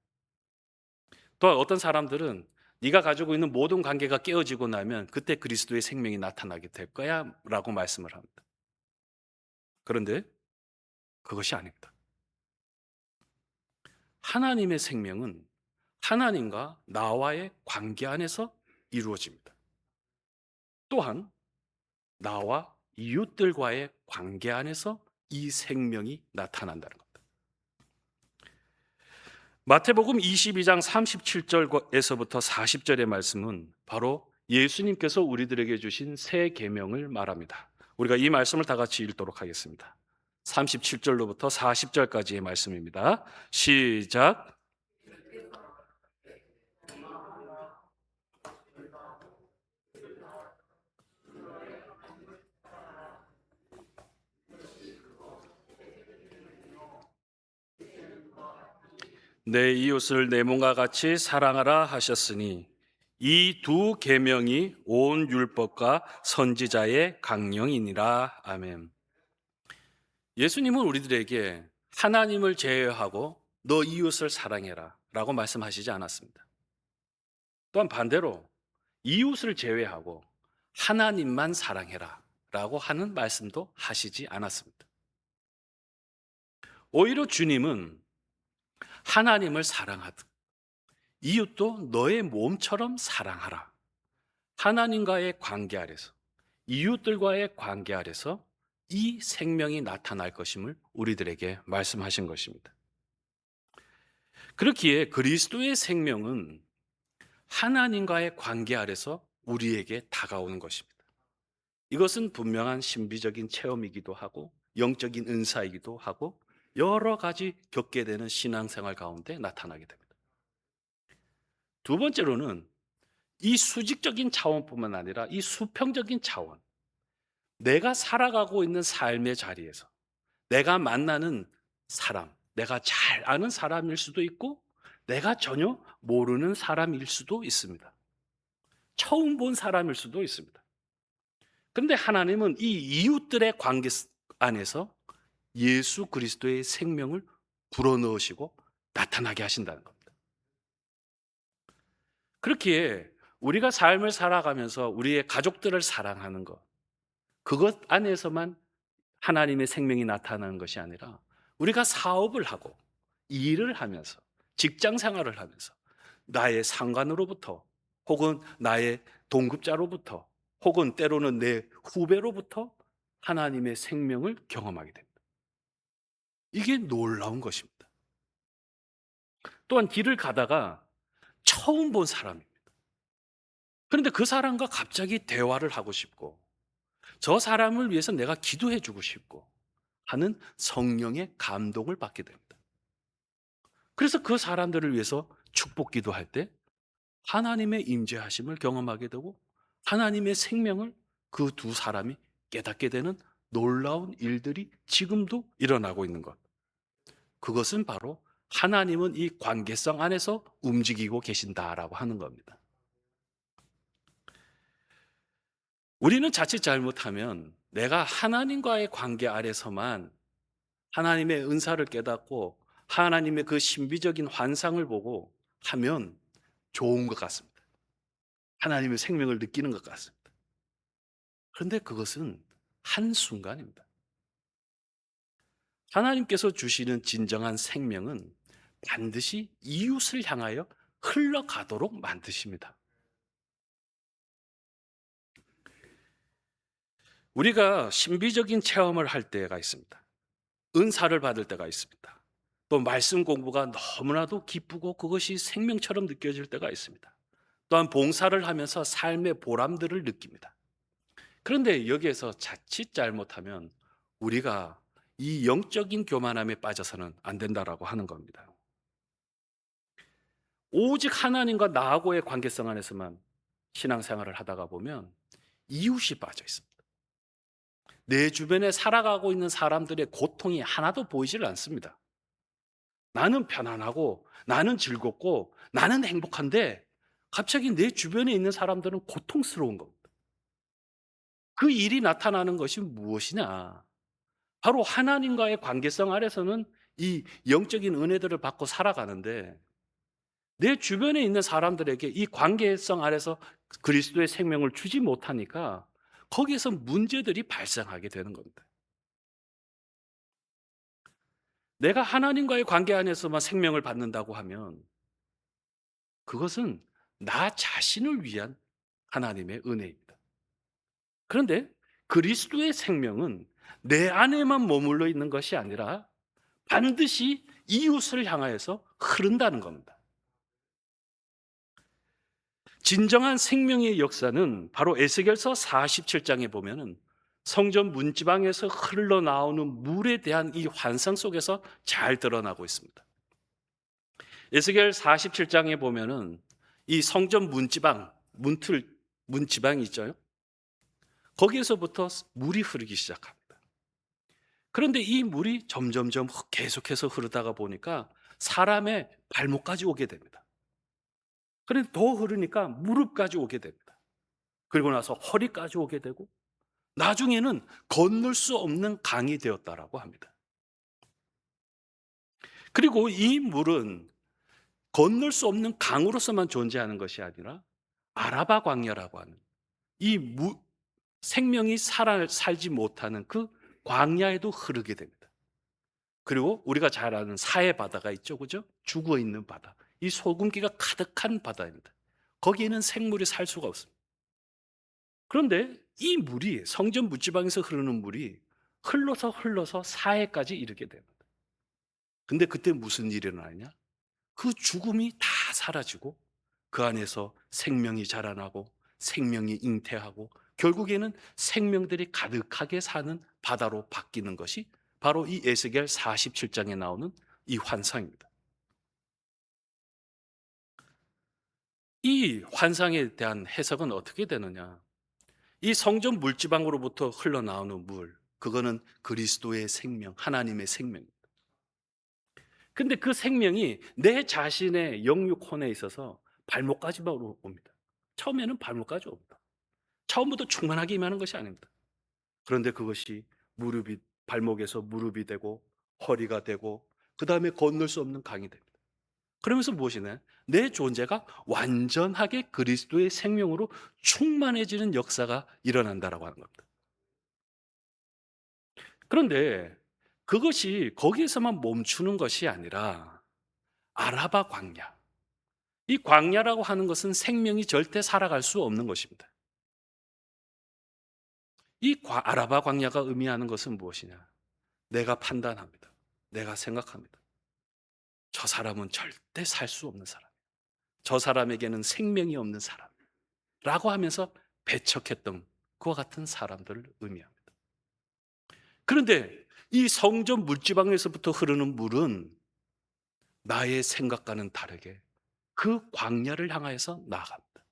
또 어떤 사람들은 네가 가지고 있는 모든 관계가 깨어지고 나면 그때 그리스도의 생명이 나타나게 될 거야라고 말씀을 합니다. 그런데 그것이 아닙니다. 하나님의 생명은 하나님과 나와의 관계 안에서 이루어집니다. 또한 나와 이웃들과의 관계 안에서 이 생명이 나타난다는 겁니다. 마태복음 22장 37절에서부터 40절의 말씀은 바로 예수님께서 우리들에게 주신 새 계명을 말합니다. 우리가 이 말씀을 다 같이 읽도록 하겠습니다. 37절로부터 40절까지의 말씀입니다. 시작. 내 이웃을 내 몸과 같이 사랑하라 하셨으니 이 두 계명이 온 율법과 선지자의 강령이니라. 아멘. 예수님은 우리들에게 하나님을 제외하고 너 이웃을 사랑해라 라고 말씀하시지 않았습니다. 또한 반대로 이웃을 제외하고 하나님만 사랑해라 라고 하는 말씀도 하시지 않았습니다. 오히려 주님은 하나님을 사랑하듯 이웃도 너의 몸처럼 사랑하라. 하나님과의 관계 아래서, 이웃들과의 관계 아래서 이 생명이 나타날 것임을 우리들에게 말씀하신 것입니다. 그렇기에 그리스도의 생명은 하나님과의 관계 아래서 우리에게 다가오는 것입니다. 이것은 분명한 신비적인 체험이기도 하고 영적인 은사이기도 하고 여러 가지 겪게 되는 신앙생활 가운데 나타나게 됩니다. 두 번째로는 이 수직적인 차원뿐만 아니라 이 수평적인 차원, 내가 살아가고 있는 삶의 자리에서 내가 만나는 사람, 내가 잘 아는 사람일 수도 있고 내가 전혀 모르는 사람일 수도 있습니다. 처음 본 사람일 수도 있습니다. 그런데 하나님은 이 이웃들의 관계 안에서 예수 그리스도의 생명을 불어넣으시고 나타나게 하신다는 겁니다. 그렇기에 우리가 삶을 살아가면서 우리의 가족들을 사랑하는 것, 그것 안에서만 하나님의 생명이 나타나는 것이 아니라 우리가 사업을 하고 일을 하면서 직장 생활을 하면서 나의 상관으로부터 혹은 나의 동급자로부터 혹은 때로는 내 후배로부터 하나님의 생명을 경험하게 됩니다. 이게 놀라운 것입니다. 또한 길을 가다가 처음 본 사람입니다. 그런데 그 사람과 갑자기 대화를 하고 싶고 저 사람을 위해서 내가 기도해 주고 싶고 하는 성령의 감동을 받게 됩니다. 그래서 그 사람들을 위해서 축복 기도할 때 하나님의 임재하심을 경험하게 되고 하나님의 생명을 그 두 사람이 깨닫게 되는 놀라운 일들이 지금도 일어나고 있는 것. 그것은 바로 하나님은 이 관계성 안에서 움직이고 계신다라고 하는 겁니다. 우리는 자칫 잘못하면 내가 하나님과의 관계 아래서만 하나님의 은사를 깨닫고 하나님의 그 신비적인 환상을 보고 하면 좋은 것 같습니다. 하나님의 생명을 느끼는 것 같습니다. 그런데 그것은 한순간입니다. 하나님께서 주시는 진정한 생명은 반드시 이웃을 향하여 흘러가도록 만드십니다. 우리가 신비적인 체험을 할 때가 있습니다. 은사를 받을 때가 있습니다. 또 말씀 공부가 너무나도 기쁘고 그것이 생명처럼 느껴질 때가 있습니다. 또한 봉사를 하면서 삶의 보람들을 느낍니다. 그런데 여기에서 자칫 잘못하면 우리가 이 영적인 교만함에 빠져서는 안 된다라고 하는 겁니다. 오직 하나님과 나하고의 관계성 안에서만 신앙생활을 하다가 보면 이웃이 빠져 있습니다. 내 주변에 살아가고 있는 사람들의 고통이 하나도 보이질 않습니다. 나는 편안하고 나는 즐겁고 나는 행복한데 갑자기 내 주변에 있는 사람들은 고통스러운 겁니다. 그 일이 나타나는 것이 무엇이냐? 바로 하나님과의 관계성 아래서는 이 영적인 은혜들을 받고 살아가는데 내 주변에 있는 사람들에게 이 관계성 안에서 그리스도의 생명을 주지 못하니까 거기에서 문제들이 발생하게 되는 겁니다. 내가 하나님과의 관계 안에서만 생명을 받는다고 하면 그것은 나 자신을 위한 하나님의 은혜입니다. 그런데 그리스도의 생명은 내 안에만 머물러 있는 것이 아니라 반드시 이웃을 향하여서 흐른다는 겁니다. 진정한 생명의 역사는 바로 에스겔서 47장에 보면은 성전 문지방에서 흘러나오는 물에 대한 이 환상 속에서 잘 드러나고 있습니다. 에스겔 47장에 보면은 이 성전 문지방, 문지방이 있죠. 거기에서부터 물이 흐르기 시작합니다. 그런데 이 물이 점점점 계속해서 흐르다가 보니까 사람의 발목까지 오게 됩니다. 그런데 더 흐르니까 무릎까지 오게 됩니다. 그리고 나서 허리까지 오게 되고 나중에는 건널 수 없는 강이 되었다라고 합니다. 그리고 이 물은 건널 수 없는 강으로서만 존재하는 것이 아니라 아라바 광야라고 하는 이 생명이 살지 못하는 그 광야에도 흐르게 됩니다. 그리고 우리가 잘 아는 사해 바다가 있죠, 그죠? 죽어 있는 바다. 이 소금기가 가득한 바다입니다. 거기에는 생물이 살 수가 없습니다. 그런데 이 물이 성전 묻지방에서 흐르는 물이 흘러서 사해까지 이르게 됩니다. 근데 그때 무슨 일이 일어나냐? 그 죽음이 다 사라지고 그 안에서 생명이 자라나고 생명이 잉태하고 결국에는 생명들이 가득하게 사는 바다로 바뀌는 것이 바로 이 에스겔 47장에 나오는 이 환상입니다. 이 환상에 대한 해석은 어떻게 되느냐? 이 성전 물지방으로부터 흘러나오는 물, 그거는 그리스도의 생명, 하나님의 생명. 근데 그 생명이 내 자신의 영육혼에 있어서 발목까지만 옵니다. 처음에는 발목까지 옵니다. 처음부터 충만하게 임하는 것이 아닙니다. 그런데 그것이 발목에서 무릎이 되고 허리가 되고 그 다음에 건널 수 없는 강이 됩니다. 그러면서 무엇이냐? 내 존재가 완전하게 그리스도의 생명으로 충만해지는 역사가 일어난다라고 하는 겁니다. 그런데 그것이 거기에서만 멈추는 것이 아니라 아라바 광야. 이 광야라고 하는 것은 생명이 절대 살아갈 수 없는 것입니다. 아라바 광야가 의미하는 것은 무엇이냐? 내가 판단합니다. 내가 생각합니다. 저 사람은 절대 살 수 없는 사람. 저 사람에게는 생명이 없는 사람. 라고 하면서 배척했던 그와 같은 사람들을 의미합니다. 그런데 이 성전 물지방에서부터 흐르는 물은 나의 생각과는 다르게 그 광야를 향하여서 나아갑니다.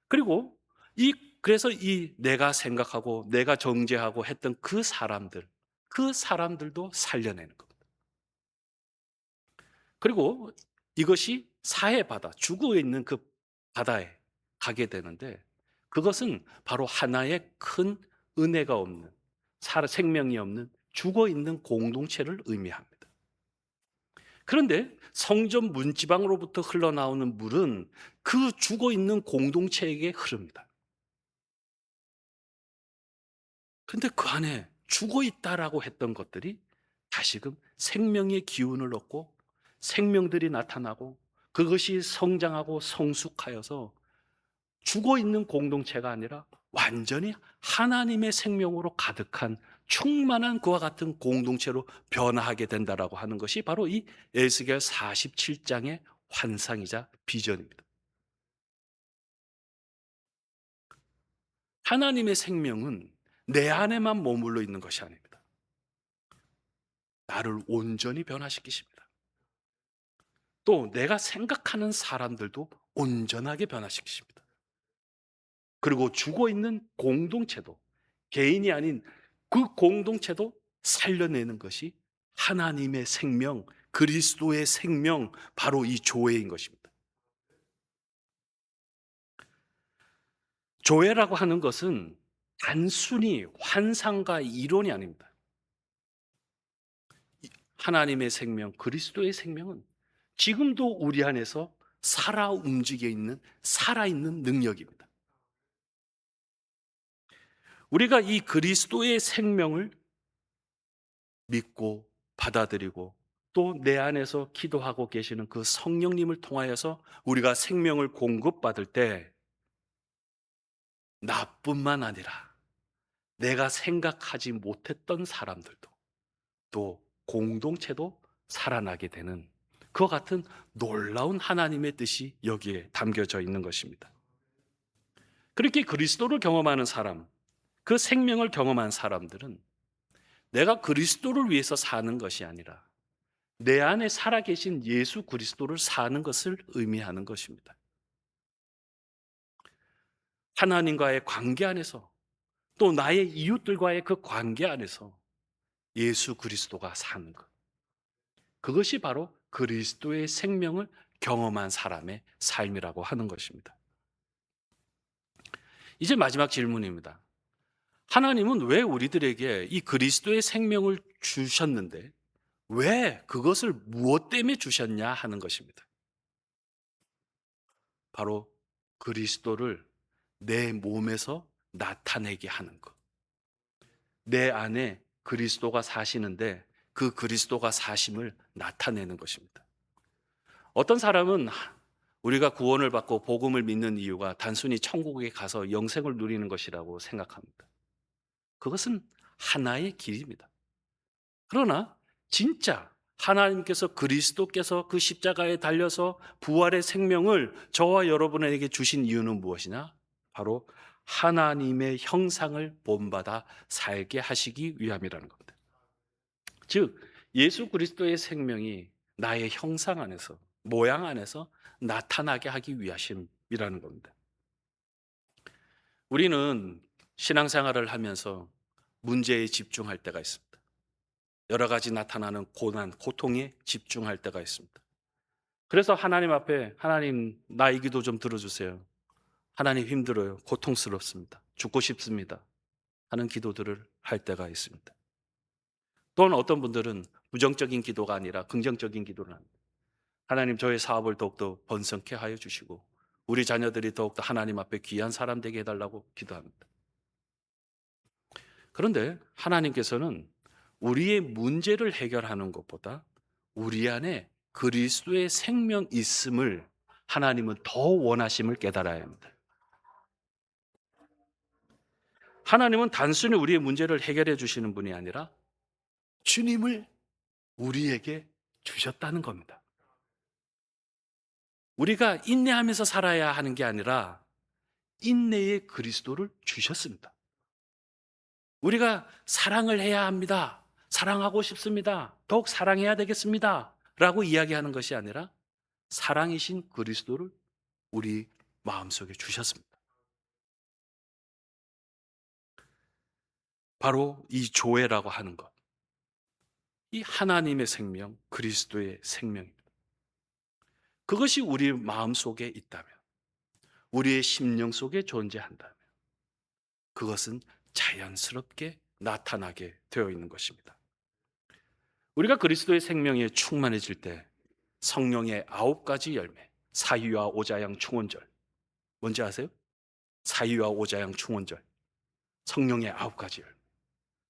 그리고 그래서 이 내가 생각하고 내가 정죄하고 했던 그 사람들도 살려내는 겁니다. 그리고 이것이 사해 바다, 죽어 있는 그 바다에 가게 되는데 그것은 바로 하나의 큰 은혜가 없는, 생명이 없는 죽어 있는 공동체를 의미합니다. 그런데 성전 문지방으로부터 흘러나오는 물은 그 죽어 있는 공동체에게 흐릅니다. 근데 그 안에 죽어 있다라고 했던 것들이 다시금 생명의 기운을 얻고 생명들이 나타나고 그것이 성장하고 성숙하여서 죽어 있는 공동체가 아니라 완전히 하나님의 생명으로 가득한 충만한 그와 같은 공동체로 변화하게 된다라고 하는 것이 바로 이 에스겔 47장의 환상이자 비전입니다. 하나님의 생명은 내 안에만 머물러 있는 것이 아닙니다. 나를 온전히 변화시키십니다. 또 내가 생각하는 사람들도 온전하게 변화시키십니다. 그리고 죽어 있는 공동체도 개인이 아닌 그 공동체도 살려내는 것이 하나님의 생명, 그리스도의 생명, 바로 이 조회인 것입니다. 조회라고 하는 것은 단순히 환상과 이론이 아닙니다. 하나님의 생명, 그리스도의 생명은 지금도 우리 안에서 살아 움직여 있는 살아있는 능력입니다. 우리가 이 그리스도의 생명을 믿고 받아들이고 또 내 안에서 기도하고 계시는 그 성령님을 통하여서 우리가 생명을 공급받을 때 나뿐만 아니라 내가 생각하지 못했던 사람들도 또 공동체도 살아나게 되는 그와 같은 놀라운 하나님의 뜻이 여기에 담겨져 있는 것입니다. 그렇게 그리스도를 경험하는 사람, 그 생명을 경험한 사람들은 내가 그리스도를 위해서 사는 것이 아니라 내 안에 살아계신 예수 그리스도를 사는 것을 의미하는 것입니다. 하나님과의 관계 안에서 또 나의 이웃들과의 그 관계 안에서 예수 그리스도가 사는 것. 그것이 바로 그리스도의 생명을 경험한 사람의 삶이라고 하는 것입니다. 이제 마지막 질문입니다. 하나님은 왜 우리들에게 이 그리스도의 생명을 주셨는데 왜 그것을 무엇 때문에 주셨냐 하는 것입니다. 바로 그리스도를 내 몸에서 나타내게 하는 것. 내 안에 그리스도가 사시는데 그 그리스도가 사심을 나타내는 것입니다. 어떤 사람은 우리가 구원을 받고 복음을 믿는 이유가 단순히 천국에 가서 영생을 누리는 것이라고 생각합니다. 그것은 하나의 길입니다. 그러나 진짜 하나님께서 그리스도께서 그 십자가에 달려서 부활의 생명을 저와 여러분에게 주신 이유는 무엇이냐? 바로 하나님의 형상을 본받아 살게 하시기 위함이라는 겁니다. 즉 예수 그리스도의 생명이 나의 형상 안에서 모양 안에서 나타나게 하기 위하심이라는 겁니다. 우리는 신앙생활을 하면서 문제에 집중할 때가 있습니다. 여러 가지 나타나는 고난, 고통에 집중할 때가 있습니다. 그래서 하나님 앞에 하나님 나 이 기도 좀 들어주세요. 하나님 힘들어요. 고통스럽습니다. 죽고 싶습니다. 하는 기도들을 할 때가 있습니다. 또는 어떤 분들은 부정적인 기도가 아니라 긍정적인 기도를 합니다. 하나님 저의 사업을 더욱더 번성케 하여 주시고 우리 자녀들이 더욱더 하나님 앞에 귀한 사람 되게 해달라고 기도합니다. 그런데 하나님께서는 우리의 문제를 해결하는 것보다 우리 안에 그리스도의 생명 있음을 하나님은 더 원하심을 깨달아야 합니다. 하나님은 단순히 우리의 문제를 해결해 주시는 분이 아니라 주님을 우리에게 주셨다는 겁니다. 우리가 인내하면서 살아야 하는 게 아니라 인내의 그리스도를 주셨습니다. 우리가 사랑을 해야 합니다. 사랑하고 싶습니다. 더욱 사랑해야 되겠습니다. 라고 이야기하는 것이 아니라 사랑이신 그리스도를 우리 마음속에 주셨습니다. 바로 이 조회라고 하는 것. 이 하나님의 생명, 그리스도의 생명입니다. 그것이 우리 마음속에 있다면, 우리의 심령 속에 존재한다면 그것은 자연스럽게 나타나게 되어 있는 것입니다. 우리가 그리스도의 생명에 충만해질 때 성령의 9가지 열매, 사위와 오자양 충원절. 뭔지 아세요? 사위와 오자양 충원절. 성령의 9가지 열매.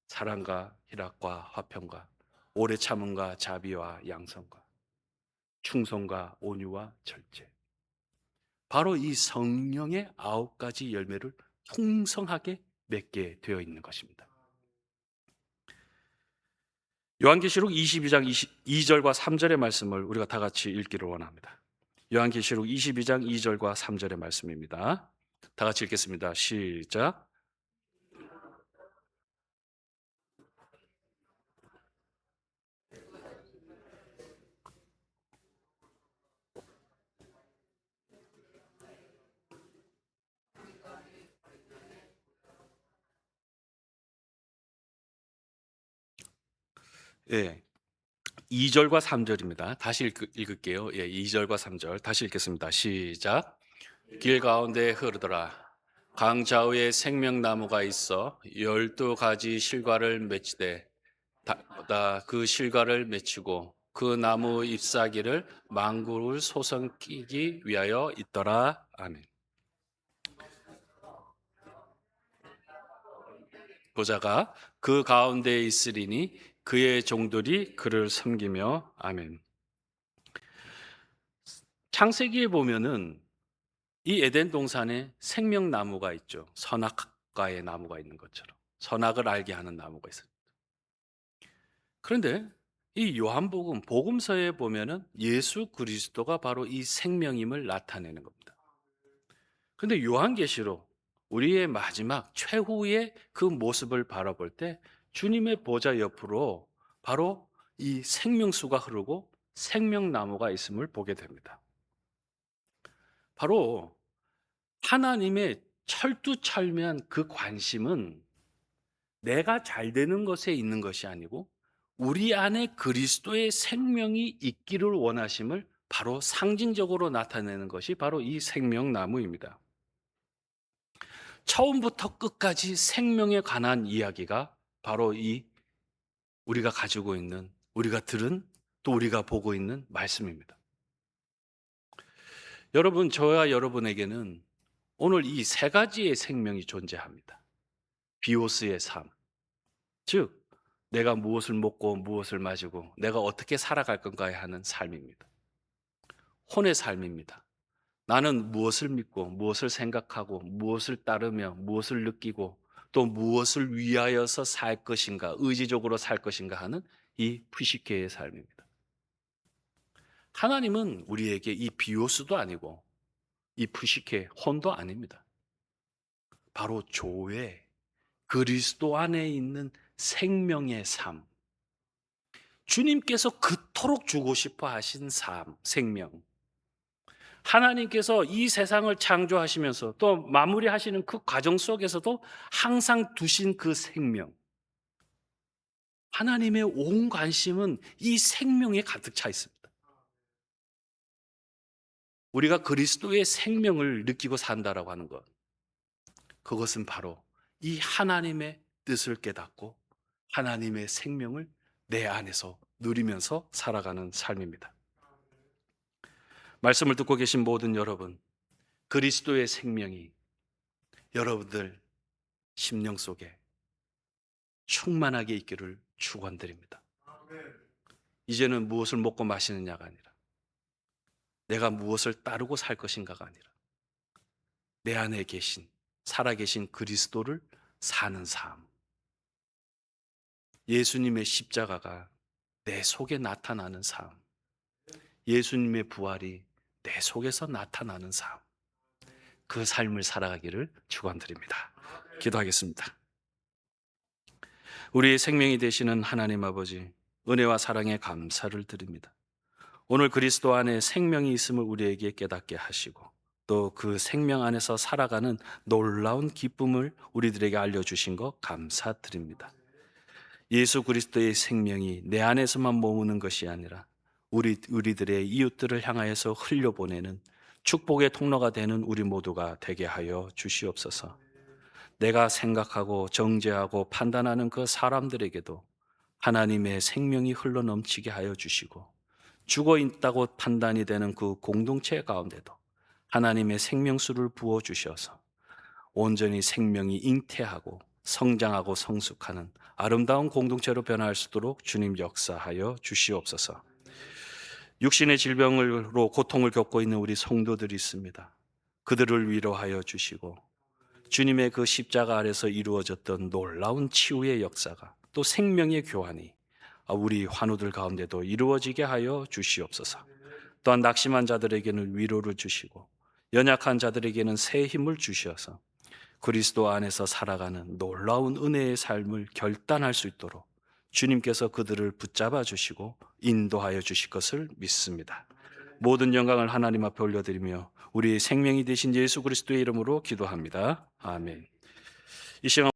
사랑과 희락과 화평과 오래 참음과 자비와 양선과 충성과 온유와 절제. 바로 이 성령의 9가지 열매를 풍성하게 맺게 되어 있는 것입니다. 요한계시록 22장 2절과 3절의 말씀을 우리가 다 같이 읽기를 원합니다. 요한계시록 22장 2절과 3절의 말씀입니다. 다 같이 읽겠습니다. 시작. 예. 2절과 3절입니다. 다시 읽을게요. 예, 2절과 3절 다시 읽겠습니다. 시작. 길 가운데 흐르더라. 강 좌우에 생명나무가 있어 12가지 실과를 맺히되 다 그 실과를 맺히고 그 나무 잎사귀를 망구를 소성키기 위하여 있더라. 아멘. 보좌가 그 가운데에 있으리니 그의 종들이 그를 섬기며. 아멘. 창세기에 보면은 이 에덴 동산에 생명나무가 있죠. 선악과의 나무가 있는 것처럼 선악을 알게 하는 나무가 있어요. 그런데 이 요한복음 복음서에 보면은 예수 그리스도가 바로 이 생명임을 나타내는 겁니다. 근데 요한계시록 우리의 마지막 최후의 그 모습을 바라볼 때 주님의 보좌 옆으로 바로 이 생명수가 흐르고 생명나무가 있음을 보게 됩니다. 바로 하나님의 철두철미한 그 관심은 내가 잘 되는 것에 있는 것이 아니고 우리 안에 그리스도의 생명이 있기를 원하심을 바로 상징적으로 나타내는 것이 바로 이 생명나무입니다. 처음부터 끝까지 생명에 관한 이야기가 바로 이 우리가 가지고 있는, 우리가 들은, 또 우리가 보고 있는 말씀입니다. 여러분, 저와 여러분에게는 오늘 이 세 가지의 생명이 존재합니다. 비오스의 삶, 즉 내가 무엇을 먹고 무엇을 마시고 내가 어떻게 살아갈 건가에 하는 삶입니다. 혼의 삶입니다. 나는 무엇을 믿고 무엇을 생각하고 무엇을 따르며 무엇을 느끼고 또 무엇을 위하여서 살 것인가, 의지적으로 살 것인가 하는 이 푸시케의 삶입니다. 하나님은 우리에게 이 비오스도 아니고 이 푸시케 혼도 아닙니다. 바로 조회, 그리스도 안에 있는 생명의 삶, 주님께서 그토록 주고 싶어 하신 삶, 생명. 하나님께서 이 세상을 창조하시면서 또 마무리하시는 그 과정 속에서도 항상 두신 그 생명. 하나님의 온 관심은 이 생명에 가득 차 있습니다. 우리가 그리스도의 생명을 느끼고 산다라고 하는 것. 그것은 바로 이 하나님의 뜻을 깨닫고 하나님의 생명을 내 안에서 누리면서 살아가는 삶입니다. 말씀을 듣고 계신 모든 여러분, 그리스도의 생명이 여러분들 심령 속에 충만하게 있기를 축원드립니다. 이제는 무엇을 먹고 마시느냐가 아니라 내가 무엇을 따르고 살 것인가가 아니라 내 안에 계신 살아계신 그리스도를 사는 삶. 예수님의 십자가가 내 속에 나타나는 삶. 예수님의 부활이 내 속에서 나타나는 삶. 그 삶을 살아가기를 축원드립니다. 기도하겠습니다. 우리의 생명이 되시는 하나님 아버지, 은혜와 사랑에 감사를 드립니다. 오늘 그리스도 안에 생명이 있음을 우리에게 깨닫게 하시고 또 그 생명 안에서 살아가는 놀라운 기쁨을 우리들에게 알려주신 것 감사드립니다. 예수 그리스도의 생명이 내 안에서만 머무는 것이 아니라 우리들의 이웃들을 향하여서 흘려보내는 축복의 통로가 되는 우리 모두가 되게 하여 주시옵소서. 내가 생각하고 정죄하고 판단하는 그 사람들에게도 하나님의 생명이 흘러넘치게 하여 주시고 죽어 있다고 판단이 되는 그 공동체 가운데도 하나님의 생명수를 부어 주셔서 온전히 생명이 잉태하고 성장하고 성숙하는 아름다운 공동체로 변화할 수 있도록 주님 역사하여 주시옵소서. 육신의 질병으로 고통을 겪고 있는 우리 성도들이 있습니다. 그들을 위로하여 주시고 주님의 그 십자가 아래서 이루어졌던 놀라운 치유의 역사가 또 생명의 교환이 우리 환우들 가운데도 이루어지게 하여 주시옵소서. 또한 낙심한 자들에게는 위로를 주시고 연약한 자들에게는 새 힘을 주셔서 그리스도 안에서 살아가는 놀라운 은혜의 삶을 결단할 수 있도록 주님께서 그들을 붙잡아 주시고 인도하여 주실 것을 믿습니다. 모든 영광을 하나님 앞에 올려드리며 우리의 생명이 되신 예수 그리스도의 이름으로 기도합니다. 아멘. 이 시간